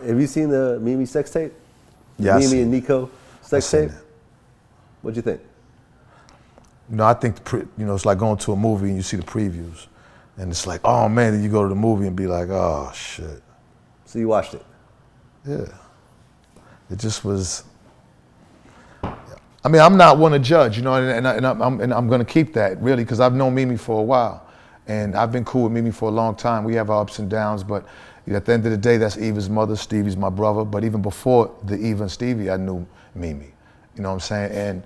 Have you seen the Mimi sex tape? Yeah, Mimi and Nikko sex tape? it. What'd you think? I think it's like going to a movie and you see the previews, and it's like, oh man, then you go to the movie and be like, oh shit. So you watched it? Yeah. It just was. I mean, I'm not one to judge, and I'm going to keep that really because I've known Mimi for a while, and I've been cool with Mimi for a long time. We have our ups and downs, but at the end of the day, that's Eva's mother. Stevie's my brother. But even before the Eva and Stevie, I knew Mimi. You know what I'm saying? And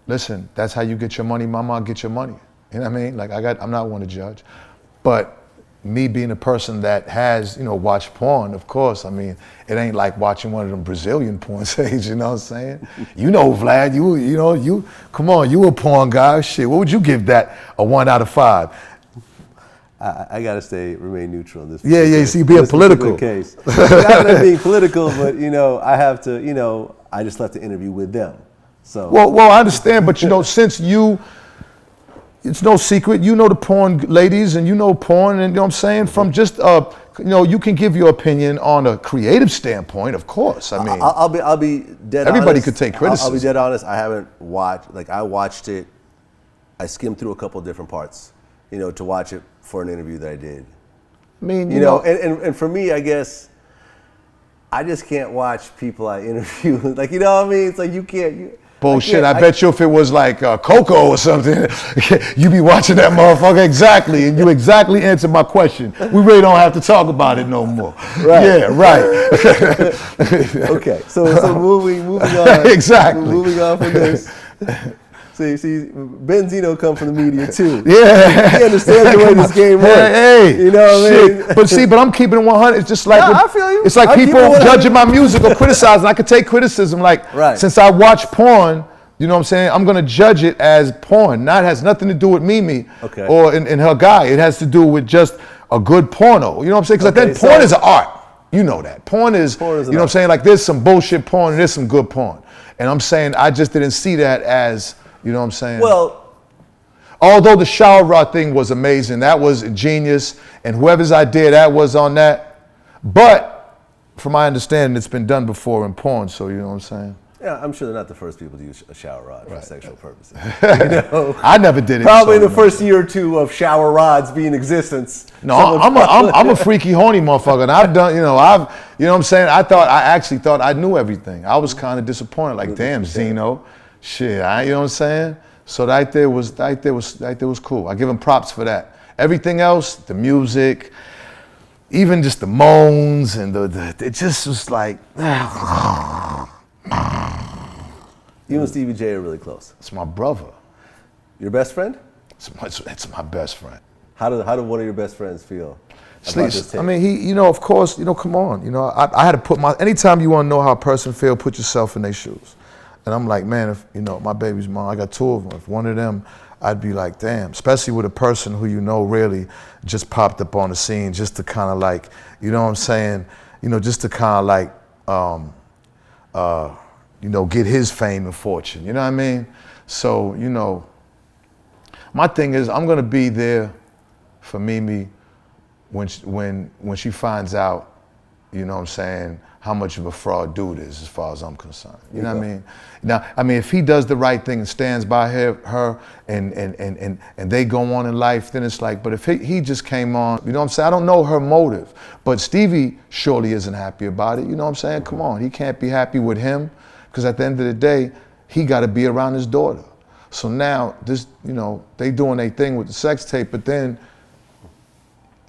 listen, that's how you get your money. Mama, get your money. You know what I mean? Like I'm not one to judge, but me being a person that has, watched porn, of course, I mean, it ain't like watching one of them Brazilian porn sites, you know what I'm saying? Vlad, you come on, you a porn guy, shit. What would you give that a 1 out of 5? I gotta remain neutral in this. Yeah, you see, being political. Case. Not being political, but I have to, I just left the interview with them. So. Well, I understand, but since it's no secret, the porn ladies and porn, and you know what I'm saying? From just, you can give your opinion on a creative standpoint, of course. I mean, I'll be dead everybody honest. could take criticism. I'll be dead honest, I haven't watched, I watched it, I skimmed through a couple different parts, to watch it for an interview that I did. I mean, and for me, I guess, I just can't watch people I interview. Like, you know what I mean? It's like you can't. Bullshit. I bet you if it was like Coco or something, you be watching that motherfucker exactly, and you exactly answered my question. We really don't have to talk about it no more. Right. Yeah, right. Okay, so moving on. Exactly. Moving on from this. See, Benzino come from the media too. Yeah. He understands the way this game works. Hey, you know what I mean? But I'm keeping it 100. It's just like, I feel you. It's like people judging my music or criticizing. I could take criticism. Like, right. Since I watch porn, you know what I'm saying? I'm going to judge it as porn. It has nothing to do with Mimi or in her guy. It has to do with just a good porno. You know what I'm saying? Because then porn is an art. You know that. Porn is you know what I'm saying? Like, there's some bullshit porn and there's some good porn. And I'm saying I just didn't see that as, you know what I'm saying? Well, although the shower rod thing was amazing, that was genius, and whoever's idea that was on that. But from my understanding, it's been done before in porn, so you know what I'm saying? Yeah, I'm sure they're not the first people to use a shower rod for sexual purposes. I never did it. Probably in the first year or two of shower rods being in existence. No, I'm a freaky, horny motherfucker, and I've done, you know what I'm saying? I actually thought I knew everything. I was kind of disappointed, like, damn, Zeno, shit, you know what I'm saying? So that there was cool. I give him props for that. Everything else, the music, even just the moans and it just was like. You and Stevie J are really close. It's my brother. Your best friend? It's my best friend. How do one of your best friends feel about this tape? I mean, he, of course, come on. I had to put anytime you want to know how a person feel, put yourself in their shoes. And I'm like, man, if, my baby's mom, I got 2 of them. If one of them, I'd be like, damn, especially with a person who really just popped up on the scene just to kind of like, you know what I'm saying? Just to kind of like, get his fame and fortune, you know what I mean? So, my thing is I'm gonna be there for Mimi when she finds out, you know what I'm saying, how much of a fraud dude is as far as I'm concerned. You know what I mean? Now, if he does the right thing and stands by her and they go on in life, then it's like, but if he just came on, you know what I'm saying? I don't know her motive, but Stevie surely isn't happy about it. You know what I'm saying? Come on, he can't be happy with him. Because at the end of the day, he got to be around his daughter. So now, this, they doing their thing with the sex tape, but then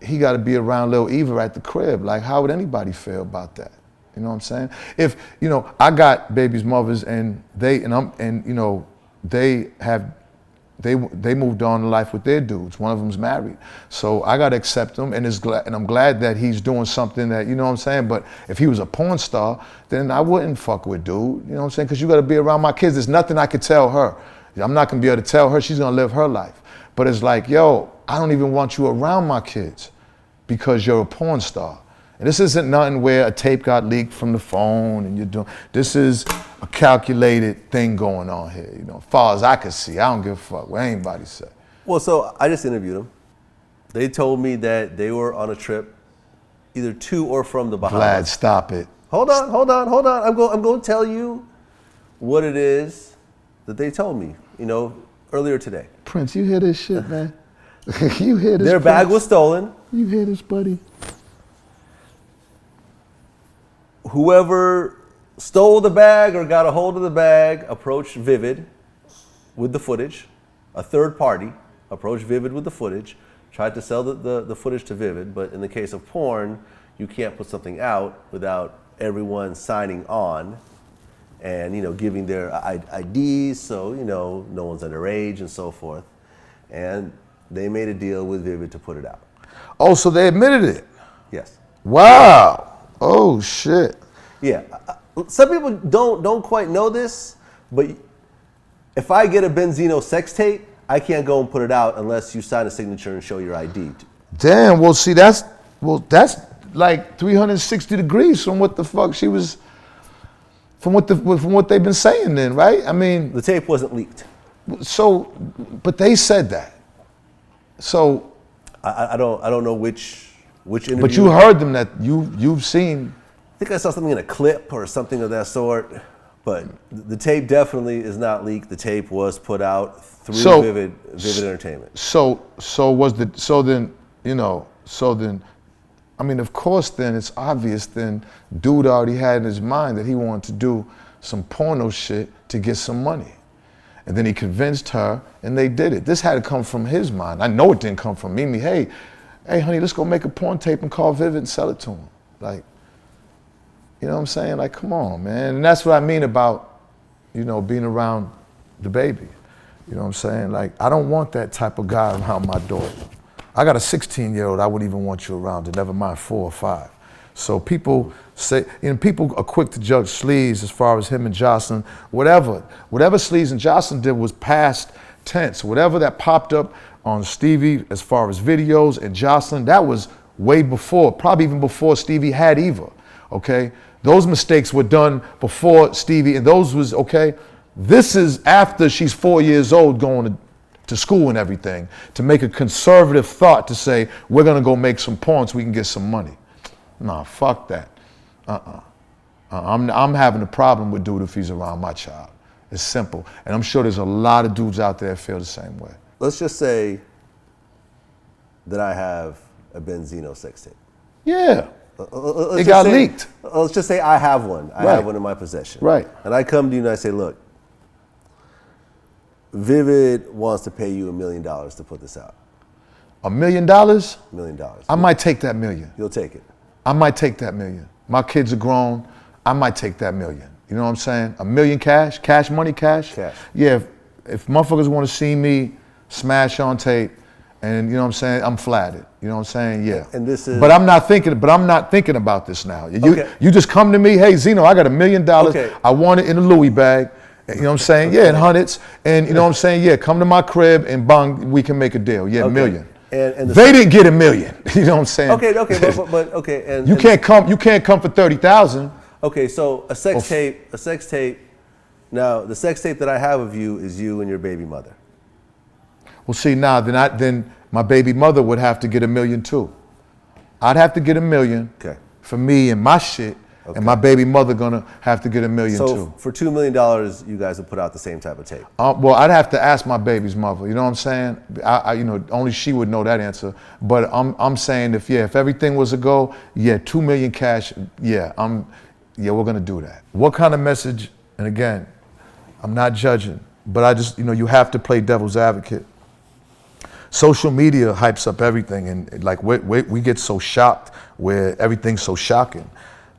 he got to be around Lil Eva at the crib. Like, how would anybody feel about that? You know what I'm saying? If, I got baby's mothers and they moved on in life with their dudes. One of them's married. So I got to accept them, and I'm glad that he's doing something that, you know what I'm saying? But if he was a porn star, then I wouldn't fuck with dude, you know what I'm saying? Because you got to be around my kids. There's nothing I could tell her. I'm not going to be able to tell her. She's going to live her life. But it's like, yo, I don't even want you around my kids because you're a porn star. And this isn't nothing where a tape got leaked from the phone and you're doing, this is a calculated thing going on here, as far as I can see. I don't give a fuck what anybody say. Well, so I just interviewed them. They told me that they were on a trip either to or from the Vlad, Bahamas. stop it. Hold on. I'm going to tell you what it is that they told me, earlier today. Prince, you hear this shit, man? You hear this? Their bag was stolen. You hear this, buddy? Whoever stole the bag or got a hold of the bag approached Vivid with the footage. A third party approached Vivid with the footage, tried to sell the footage to Vivid, but in the case of porn, you can't put something out without everyone signing on and giving their IDs, so no one's underage and so forth. And they made a deal with Vivid to put it out. Oh, so they admitted it? Yes. Wow. Oh shit. Yeah. Some people don't quite know this, but if I get a Benzino sex tape, I can't go and put it out unless you sign a signature and show your ID. Damn. Well, see, that's like 360 degrees from what the fuck she was, from what they've been saying. Then, right? I mean, the tape wasn't leaked. So, but they said that. So, I don't know which interview. But you heard them that you've seen. I think I saw something in a clip or something of that sort. But the tape definitely is not leaked. The tape was put out through Vivid Entertainment. So then, I mean, of course, then it's obvious. Then dude already had in his mind that he wanted to do some porno shit to get some money, and then he convinced her, and they did it. This had to come from his mind. I know it didn't come from Mimi. Hey, honey, let's go make a porn tape and call Vivid and sell it to him. Like. You know what I'm saying? Like, come on, man. And that's what I mean about, being around the baby. You know what I'm saying? Like, I don't want that type of guy around my daughter. I got a 16-year-old I wouldn't even want you around, to never mind 4 or 5. So people say, people are quick to judge Sleaze as far as him and Jocelyn, whatever. Whatever Sleaze and Jocelyn did was past tense. Whatever that popped up on Stevie as far as videos and Jocelyn, that was way before, probably even before Stevie had Eva, okay? Those mistakes were done before Stevie, and those was, okay? This is after she's 4 years old going to school and everything, to make a conservative thought to say, we're gonna go make some porn so we can get some money. Nah, fuck that. I'm having a problem with dude if he's around my child. It's simple. And I'm sure there's a lot of dudes out there that feel the same way. Let's just say that I have a Benzino sex tape. Yeah. It got leaked. Let's just say I have one. I have one in my possession. Right. And I come to you and I say, look, Vivid wants to pay you $1 million to put this out. $1 million? $1 million. I might take that million. You'll take it. I might take that million. My kids are grown. I might take that million. You know what I'm saying? $1 million cash? Cash money, cash? Cash. Yeah, if motherfuckers want to see me smash on tape, and you know what I'm saying, I'm flattered. You know what I'm saying? Yeah. And this is. But I'm not thinking about this now. You just come to me, hey Zeno, I got $1 million. Okay. I want it in a Louis bag. You know what I'm saying? Yeah, in hundreds. And you know what I'm saying? Yeah, come to my crib and bang, we can make a deal. Yeah, $1 million. And they didn't get $1 million. You know what I'm saying? Okay, but okay. And you can't come for 30,000. Okay, so a sex tape. Now the sex tape that I have of you is you and your baby mother. Well, see, now then my baby mother would have to get $1 million too. I'd have to get $1 million for me and my shit, and my baby mother gonna have to get $1 million too. So for $2 million, you guys would put out the same type of tape. Well, I'd have to ask my baby's mother. You know what I'm saying? Only she would know that answer. But I'm saying if everything was a go, $2 million cash. We're gonna do that. What kind of message? And again, I'm not judging, but I just you have to play devil's advocate. Social media hypes up everything, and like we get so shocked where everything's so shocking.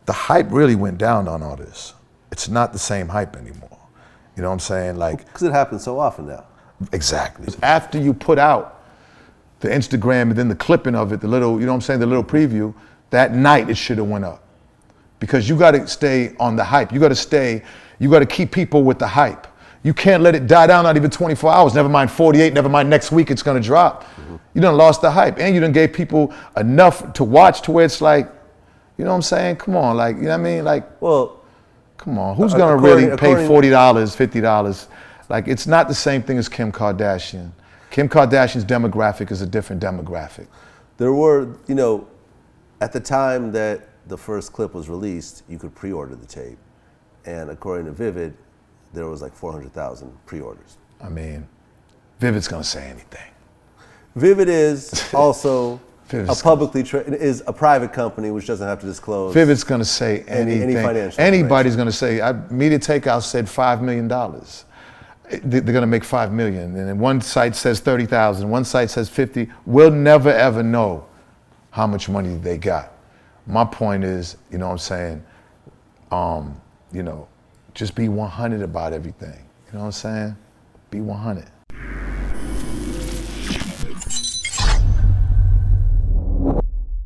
The hype really went down on all this. It's not the same hype anymore. You know what I'm saying? Like, because it happens so often now. Exactly. After you put out the Instagram and then the clipping of it, the little, you know what I'm saying, the little preview, that night it should have went up. Because you got to stay on the hype. You got to keep people with the hype. You can't let it die down, not even 24 hours, never mind 48, never mind next week it's gonna drop. Mm-hmm. You done lost the hype, and you done gave people enough to watch to where it's like, you know what I'm saying? Come on, like, you know what I mean? Like, well, come on, who's gonna really pay $40, $50? Like, it's not the same thing as Kim Kardashian. Kim Kardashian's demographic is a different demographic. There were, At the time that the first clip was released, you could pre-order the tape. And according to Vivid, there was like 400,000 pre-orders. I mean, Vivid's gonna say anything. Vivid is also Vivid's a publicly is a private company which doesn't have to disclose. Vivid's gonna say anything. Any financial Anybody's gonna say. Media Takeout said $5 million. They're gonna make $5 million, and then one site says 30,000. One site says 50. We'll never ever know how much money they got. My point is, you know what I'm saying, you know, just be 100 about everything. You know what I'm saying? Be 100.